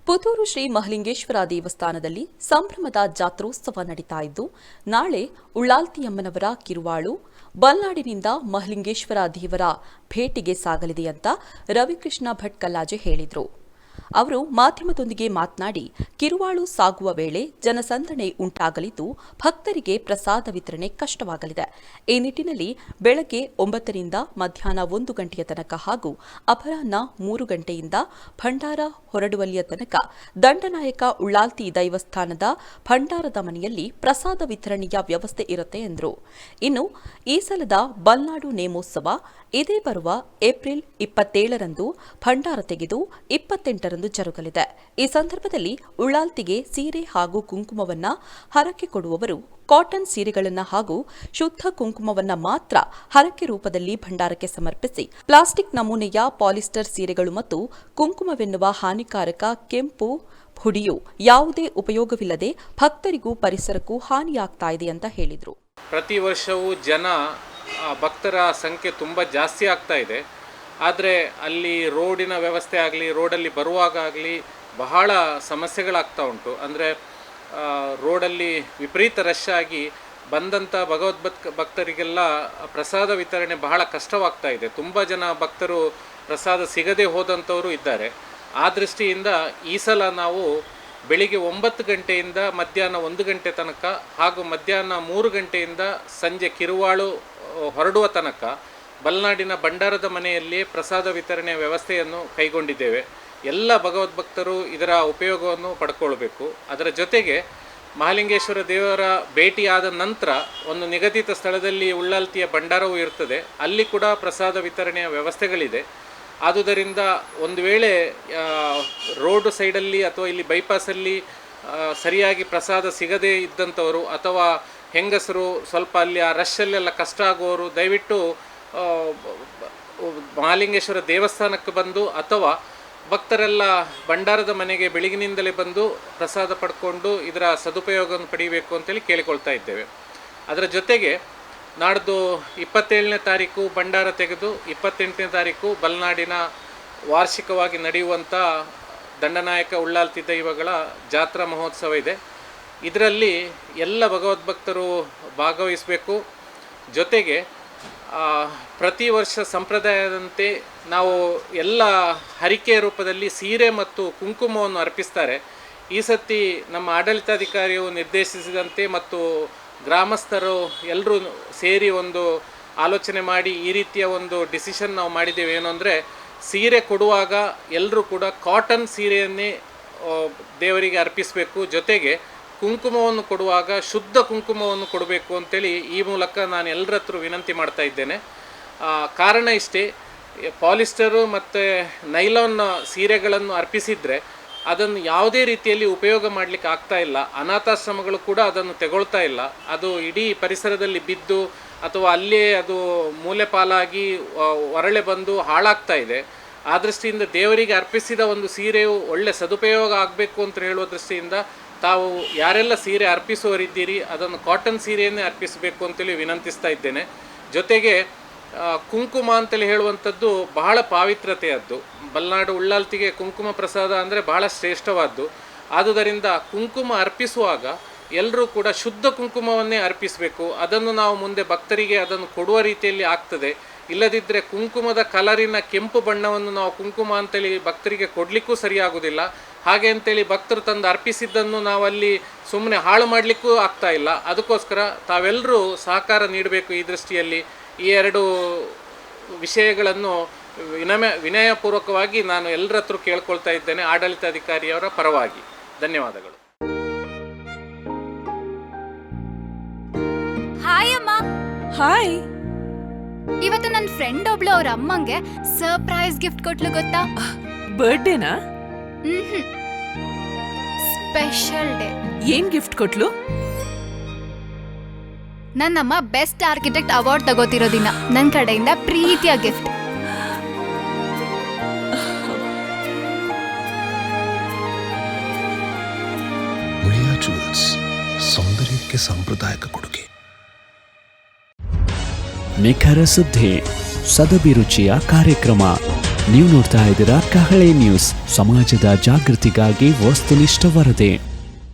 ಪುತ್ತೂರು ಶ್ರೀ ಮಹಲಿಂಗೇಶ್ವರ ದೇವಸ್ಥಾನದಲ್ಲಿ ಸಂಭ್ರಮದ ಜಾತ್ರೋತ್ಸವ ನಡೀತಾ ಇದ್ದು, ನಾಳೆ ಉಳ್ಳಾಲ್ತಿಯಮ್ಮನವರ ಕಿರುವಾಳು ಬಲ್ನಾಡಿನಿಂದ ಮಹಲಿಂಗೇಶ್ವರ ದೇವರ ಭೇಟಿಗೆ ಸಾಗಲಿದೆ ಅಂತ ರವಿಕೃಷ್ಣ ಭಟ್ ಕಲ್ಲಾಜೆ ಹೇಳಿದರು. ಅವರು ಮಾಧ್ಯಮದೊಂದಿಗೆ ಮಾತನಾಡಿ, ಕಿರುವಾಳು ಸಾಗುವ ವೇಳೆ ಜನಸಂದಣಿ ಉಂಟಾಗಲಿದ್ದು ಭಕ್ತರಿಗೆ ಪ್ರಸಾದ ವಿತರಣೆ ಕಷ್ಟವಾಗಲಿದೆ. ಈ ನಿಟ್ಟಿನಲ್ಲಿ ಬೆಳಗ್ಗೆ 9 ರಿಂದ ಮಧ್ಯಾಹ್ನ 1 ಗಂಟೆಯ ತನಕ ಹಾಗೂ ಅಪರಾಹ್ನ 3 ಗಂಟೆಯಿಂದ ಭಂಡಾರ ಹೊರಡುವಲ್ಲಿಯ ತನಕ ದಂಡನಾಯಕ ಉಳ್ಳಾಲ್ತಿ ದೈವಸ್ಥಾನದ ಭಂಡಾರದ ಮನೆಯಲ್ಲಿ ಪ್ರಸಾದ ವಿತರಣೆಯ ವ್ಯವಸ್ಥೆ ಇರುತ್ತೆ ಎಂದರು. ಇನ್ನು ಈ ಸಲದ ಬಲ್ನಾಡು ನೇಮೋತ್ಸವ ಇದೇ ಬರುವ ಏಪ್ರಿಲ್ 27ರಂದು ಭಂಡಾರ ತೆಗೆದು 28ರಂದು ಜರುಗಲಿದೆ. ಈ ಸಂದರ್ಭದಲ್ಲಿ ಉಳ್ಳಾಲ್ತಿಗೆ ಸೀರೆ ಹಾಗೂ ಕುಂಕುಮವನ್ನ ಹರಕೆ ಕೊಡುವವರು ಕಾಟನ್ ಸೀರೆಗಳನ್ನು ಹಾಗೂ ಶುದ್ಧ ಕುಂಕುಮವನ್ನ ಮಾತ್ರ ಹರಕೆ ರೂಪದಲ್ಲಿ ಭಂಡಾರಕ್ಕೆ ಸಮರ್ಪಿಸಿ, ಪ್ಲಾಸ್ಟಿಕ್ ನಮೂನೆಯ ಪಾಲಿಸ್ಟರ್ ಸೀರೆಗಳು ಮತ್ತು ಕುಂಕುಮವೆನ್ನುವ ಹಾನಿಕಾರಕ ಕೆಂಪು ಹುಡಿಯು ಯಾವುದೇ ಉಪಯೋಗವಿಲ್ಲದೆ ಭಕ್ತರಿಗೂ ಪರಿಸರಕ್ಕೂ ಹಾನಿಯಾಗ್ತಾ ಇದೆ ಅಂತ ಹೇಳಿದರು. ಪ್ರತಿ ವರ್ಷವೂ ಭಕ್ತರ ಸಂಖ್ಯೆ ತುಂಬ ಜಾಸ್ತಿ ಆಗ್ತಾ ಇದೆ. ಆದರೆ ಅಲ್ಲಿ ರೋಡಿನ ವ್ಯವಸ್ಥೆ ಆಗಲಿ, ರೋಡಲ್ಲಿ ಬರುವಾಗ ಆಗಲಿ ಬಹಳ ಸಮಸ್ಯೆಗಳಾಗ್ತಾ ಉಂಟು. ಅಂದರೆ ರೋಡಲ್ಲಿ ವಿಪರೀತ ರಶ್ ಆಗಿ ಬಂದಂಥ ಭಕ್ತರಿಗೆಲ್ಲ ಪ್ರಸಾದ ವಿತರಣೆ ಬಹಳ ಕಷ್ಟವಾಗ್ತಾ ಇದೆ. ತುಂಬ ಜನ ಭಕ್ತರು ಪ್ರಸಾದ ಸಿಗದೆ ಹೋದಂಥವರು ಇದ್ದಾರೆ. ಆ ದೃಷ್ಟಿಯಿಂದ ಈ ಸಲ ನಾವು ಬೆಳಿಗ್ಗೆ 9 ಗಂಟೆಯಿಂದ ಮಧ್ಯಾಹ್ನ 1 ಗಂಟೆ ತನಕ ಹಾಗೂ ಮಧ್ಯಾಹ್ನ 3 ಗಂಟೆಯಿಂದ ಸಂಜೆ ಕಿರುವಾಳು ಹೊರಡುವ ತನಕ ಬಲ್ನಾಡಿನ ಭಂಡಾರದ ಮನೆಯಲ್ಲಿ ಪ್ರಸಾದ ವಿತರಣೆಯ ವ್ಯವಸ್ಥೆಯನ್ನು ಕೈಗೊಂಡಿದ್ದೇವೆ. ಎಲ್ಲ ಭಗವದ್ಭಕ್ತರು ಇದರ ಉಪಯೋಗವನ್ನು ಪಡ್ಕೊಳ್ಬೇಕು. ಅದರ ಜೊತೆಗೆ ಮಹಾಲಿಂಗೇಶ್ವರ ದೇವರ ಭೇಟಿಯಾದ ನಂತರ ಒಂದು ನಿಗದಿತ ಸ್ಥಳದಲ್ಲಿ ಉಳ್ಳಾಲ್ತಿಯ ಭಂಡಾರವೂ ಇರ್ತದೆ. ಅಲ್ಲಿ ಕೂಡ ಪ್ರಸಾದ ವಿತರಣೆಯ ವ್ಯವಸ್ಥೆಗಳಿದೆ. ಆದುದರಿಂದ ಒಂದು ವೇಳೆ ರೋಡ್ ಸೈಡಲ್ಲಿ ಅಥವಾ ಇಲ್ಲಿ ಬೈಪಾಸಲ್ಲಿ ಸರಿಯಾಗಿ ಪ್ರಸಾದ ಸಿಗದೇ ಇದ್ದಂಥವರು ಅಥವಾ ಹೆಂಗಸರು ಸ್ವಲ್ಪ ಅಲ್ಲಿ ಆ ರಶ್ಶಲ್ಲೆಲ್ಲ ಕಷ್ಟ ಆಗುವವರು ದಯವಿಟ್ಟು ಮಹಾಲಿಂಗೇಶ್ವರ ದೇವಸ್ಥಾನಕ್ಕೆ ಬಂದು ಅಥವಾ ಭಕ್ತರೆಲ್ಲ ಭಂಡಾರದ ಮನೆಗೆ ಬೆಳಗಿನಿಂದಲೇ ಬಂದು ಪ್ರಸಾದ ಪಡ್ಕೊಂಡು ಇದರ ಸದುಪಯೋಗವನ್ನು ಪಡೆಯಬೇಕು ಅಂತೇಳಿ ಕೇಳಿಕೊಳ್ತಾ ಇದ್ದೇವೆ. ಅದರ ಜೊತೆಗೆ ನಾಡ್ದು 27ನೇ ತಾರೀಕು ಭಂಡಾರ ತೆಗೆದು 28ನೇ ತಾರೀಕು ಬಲ್ನಾಡಿನ ವಾರ್ಷಿಕವಾಗಿ ನಡೆಯುವಂಥ ದಂಡನಾಯಕ ಉಳ್ಳಾಲ್ತಿ ದೈವಗಳ ಜಾತ್ರಾ ಮಹೋತ್ಸವ ಇದೆ. ಇದರಲ್ಲಿ ಎಲ್ಲ ಭಗವದ್ಭಕ್ತರು ಭಾಗವಹಿಸಬೇಕು. ಜೊತೆಗೆ ಪ್ರತಿ ವರ್ಷ ಸಂಪ್ರದಾಯದಂತೆ ನಾವು ಎಲ್ಲ ಹರಿಕೆ ರೂಪದಲ್ಲಿ ಸೀರೆ ಮತ್ತು ಕುಂಕುಮವನ್ನು ಅರ್ಪಿಸ್ತಾರೆ. ಈ ಸತಿ ನಮ್ಮ ಆಡಳಿತಾಧಿಕಾರಿಯು ನಿರ್ದೇಶಿಸಿದಂತೆ ಮತ್ತು ಗ್ರಾಮಸ್ಥರು ಎಲ್ಲರೂ ಸೇರಿ ಒಂದು ಆಲೋಚನೆ ಮಾಡಿ ಈ ರೀತಿಯ ಒಂದು ಡಿಸಿಷನ್ ನಾವು ಮಾಡಿದ್ದೇವೆ. ಏನು ಅಂದರೆ, ಸೀರೆ ಕೊಡುವಾಗ ಎಲ್ಲರೂ ಕೂಡ ಕಾಟನ್ ಸೀರೆಯನ್ನೇ ದೇವರಿಗೆ ಅರ್ಪಿಸಬೇಕು. ಜೊತೆಗೆ ಕುಂಕುಮವನ್ನು ಕೊಡುವಾಗ ಶುದ್ಧ ಕುಂಕುಮವನ್ನು ಕೊಡಬೇಕು ಅಂತೇಳಿ ಈ ಮೂಲಕ ನಾನು ಎಲ್ಲರ ಹತ್ರ ವಿನಂತಿ ಮಾಡ್ತಾ ಇದ್ದೇನೆ. ಕಾರಣ ಇಷ್ಟೇ, ಪಾಲಿಸ್ಟರು ಮತ್ತು ನೈಲಾನ್ ಸೀರೆಗಳನ್ನು ಅರ್ಪಿಸಿದರೆ ಅದನ್ನು ಯಾವುದೇ ರೀತಿಯಲ್ಲಿ ಉಪಯೋಗ ಮಾಡಲಿಕ್ಕೆ ಆಗ್ತಾ ಇಲ್ಲ. ಅನಾಥಾಶ್ರಮಗಳು ಕೂಡ ಅದನ್ನು ತೆಗೊಳ್ತಾ ಇಲ್ಲ. ಅದು ಇಡೀ ಪರಿಸರದಲ್ಲಿ ಬಿದ್ದು ಅಥವಾ ಅಲ್ಲೇ ಅದು ಮೂಲೆ ಪಾಲಾಗಿ ಹೊರಳೆ ಬಂದು ಹಾಳಾಗ್ತಾ ಇದೆ. ಆ ದೃಷ್ಟಿಯಿಂದ ದೇವರಿಗೆ ಅರ್ಪಿಸಿದ ಒಂದು ಸೀರೆಯು ಒಳ್ಳೆ ಸದುಪಯೋಗ ಆಗಬೇಕು ಅಂತ ಹೇಳುವ ದೃಷ್ಟಿಯಿಂದ ತಾವು ಯಾರೆಲ್ಲ ಸೀರೆ ಅರ್ಪಿಸುವರಿದ್ದೀರಿ ಅದನ್ನು ಕಾಟನ್ ಸೀರೆಯನ್ನೇ ಅರ್ಪಿಸಬೇಕು ಅಂತೇಳಿ ವಿನಂತಿಸ್ತಾ ಇದ್ದೇನೆ. ಜೊತೆಗೆ ಕುಂಕುಮ ಅಂತೇಳಿ ಹೇಳುವಂಥದ್ದು ಬಹಳ ಪಾವಿತ್ರತೆಯದ್ದು. ಬಲ್ನಾಡು ಉಳ್ಳಾಲ್ತಿಗೆ ಕುಂಕುಮ ಪ್ರಸಾದ ಅಂದರೆ ಬಹಳ ಶ್ರೇಷ್ಠವಾದ್ದು. ಆದುದರಿಂದ ಕುಂಕುಮ ಅರ್ಪಿಸುವಾಗ ಎಲ್ಲರೂ ಕೂಡ ಶುದ್ಧ ಕುಂಕುಮವನ್ನೇ ಅರ್ಪಿಸಬೇಕು. ಅದನ್ನು ನಾವು ಮುಂದೆ ಭಕ್ತರಿಗೆ ಅದನ್ನು ಕೊಡುವ ರೀತಿಯಲ್ಲಿ ಆಗ್ತದೆ. ಇಲ್ಲದಿದ್ದರೆ ಕುಂಕುಮದ ಕಲರಿನ ಕೆಂಪು ಬಣ್ಣವನ್ನು ನಾವು ಕುಂಕುಮ ಅಂತೇಳಿ ಭಕ್ತರಿಗೆ ಕೊಡಲಿಕ್ಕೂ ಸರಿಯಾಗುವುದಿಲ್ಲ. ಹಾಗೆ ಅಂತೇಳಿ ಭಕ್ತರು ತಂದು ಅರ್ಪಿಸಿದ್ದನ್ನು ನಾವಲ್ಲಿ ಸುಮ್ಮನೆ ಹಾಳು ಮಾಡಲಿಕ್ಕೂ ಆಗ್ತಾ ಇಲ್ಲ. ಅದಕ್ಕೋಸ್ಕರ ತಾವೆಲ್ಲರೂ ಸಹಕಾರ ನೀಡಬೇಕು. ಈ ದೃಷ್ಟಿಯಲ್ಲಿ ಈ 2 ವಿಷಯಗಳನ್ನು ವಿನಯಪೂರ್ವಕವಾಗಿ ನಾನು ಎಲ್ಲರ ಹತ್ರ ಕೇಳ್ಕೊಳ್ತಾ ಇದ್ದೇನೆ, ಆಡಳಿತಾಧಿಕಾರಿಯವರ ಪರವಾಗಿ. ಧನ್ಯವಾದಗಳು. ಹಾಯ್ ಅಮ್ಮ. ಹಾಯ್. ಇವತ್ತು ನನ್ನ ಫ್ರೆಂಡ್ ಒಬ್ಳು ಅವ್ರ ಅಮ್ಮಂಗೆ ಸರ್ಪ್ರೈಸ್ ಗಿಫ್ಟ್ ಕೊಟ್ಲು ಗೊತ್ತಾ? ಬರ್ಡೇನಾ? Special day. ಏನ್ ಗಿಫ್ಟ್ ಕೊಟ್ಲು? ನನ್ನಮ್ಮ ಬೆಸ್ಟ್ ಆರ್ಕಿಟೆಕ್ಟ್ ಅವಾರ್ಡ್ ತಗೋತಿರೋ ದಿನ ನನ್ನ ಕಡೆಯಿಂದ ಪ್ರೀತಿಯ ಗಿಫ್ಟ್. ಉಳಿಯಾ ಜ್ಯುವೆಲ್ಸ್, ಸೌಂದರ್ಯಕ್ಕೆ ಸಾಂಪ್ರದಾಯಿಕ ಕೊಡುಗೆ. ನಿಖರ ಸುದ್ದಿ, ಸದಭಿರುಚಿಯ ಕಾರ್ಯಕ್ರಮ. ನೀವು ನೋಡ್ತಾ ಇದ್ದೀರಾ ಕಹಳೆ ನ್ಯೂಸ್, ಸಮಾಜದ ಜಾಗೃತಿಗಾಗಿ ವಸ್ತುನಿಷ್ಠ ವರದಿ.